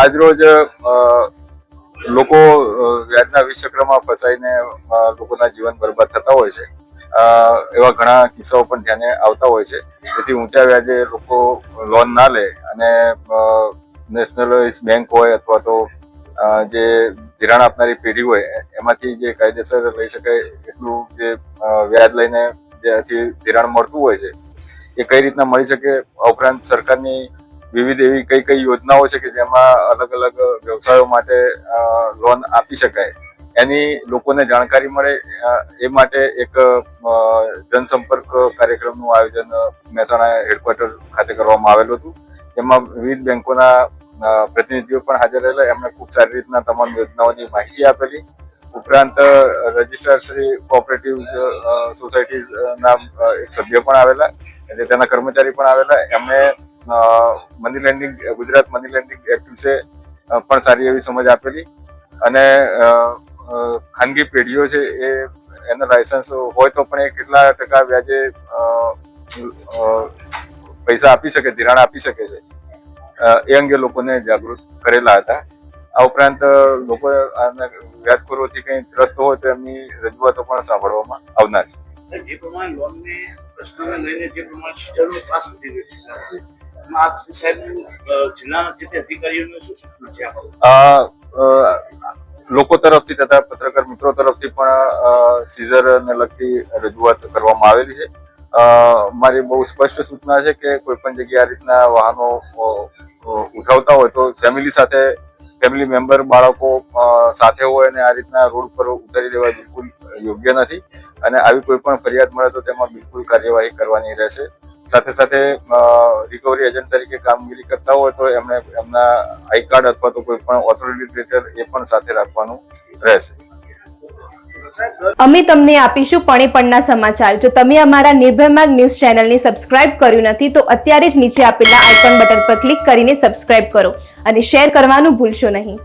આજ રોજ લોકો વ્યાજના વિષચક્રમાં ફસાઈને લોકોના જીવન બરબાદ થતા હોય છે. એવા ઘણા કિસ્સાઓ પણ ધ્યાને આવતા હોય છે. તેથી ઊંચા વ્યાજે લોકો લોન ના લે અને નેશનલાઇઝ બેંક હોય અથવા તો જે ધિરાણ આપનારી પેઢી હોય એમાંથી જે કાયદેસર લઈ શકાય એટલું જે વ્યાજ લઈને જેથી ધિરાણ મળતું હોય છે એ કઈ રીતના મળી શકે, ઉપરાંત સરકારની વિવિધ એવી કઈ કઈ યોજનાઓ છે કે જેમાં અલગ અલગ વ્યવસાયો માટે લોન આપી શકાય એની લોકોને જાણકારી મળે એ માટે એક જનસંપર્ક કાર્યક્રમનું આયોજન મહેસાણા હેડક્વાર્ટર ખાતે કરવામાં આવેલું હતું. જેમાં વિવિધ બેંકોના પ્રતિનિધિઓ પણ હાજર રહેલા. એમણે ખૂબ સારી રીતના તમામ યોજનાઓની માહિતી આપેલી. ઉપરાંત રજિસ્ટ્રાર શ્રી કોઓપરેટિવ સોસાયટીઝના એક સભ્ય પણ આવેલા, તેના કર્મચારી પણ આવેલા. એમણે money landing Gujarat money landing act વિશે પણ સારી એવી સમજ આપેલી અને ખાનગી પેઢીઓ છે એના લાયસન્સ હોય તો પણ એ કેટલા ટકા વ્યાજે પૈસા આપી શકે, ધિરાણ આપી શકે છે એ અંગે લોકોને જાગૃત કરેલા હતા. આ ઉપરાંત લોકો વ્યાજખોરોથી કંઈ ત્રસ્ત હોય તો એમની રજૂઆતો પણ સાંભળવામાં આવનાર છે. જે પ્રમાણે લોનને પ્રશ્નને લઈને જે પ્રમાણે શિક્ષણનો ત્રાસ વધી રહ્યો છે, જિલ્લાના જે અધિકારીઓને શું સૂચના છે? લોકો તરફથી તથા પત્રકાર મિત્રો તરફથી પણ સીઝરને લગતી રજૂઆત કરવામાં આવેલી છે. મારી બહુ સ્પષ્ટ સૂચના છે કે કોઈ પણ જગ્યાએ આ રીતના વાહનો ઉઠાવતા હોય તો ફેમિલી મેમ્બર બાળકો સાથે હોય અને આ રીતના રોડ પર ઉતારી દેવા બિલકુલ યોગ્ય નથી અને આવી કોઈ પણ ફરિયાદ મળે તો તેમાં બિલકુલ કાર્યવાહી કરવાની રહેશે. સાથે સાથે રિકવરી એજન્ટ તરીકે કામગીરી કરતા હોય તો એમણે એમના આઈ કાર્ડ અથવા તો કોઈ પણ ઓથોરિટી લેટર એ પણ સાથે રાખવાનું રહેશે. અમે તમને આપીશું પણેપણના સમાચાર. જો તમે અમારા નિર્ભય માર્ગ ન્યૂઝ ચેનલને સબસ્ક્રાઇબ કર્યું નથી તો અત્યારે જ નીચે આપેલા આઇકોન બટન પર ક્લિક કરીને સબસ્ક્રાઇબ કરો અને શેર કરવાનું ભૂલશો નહીં.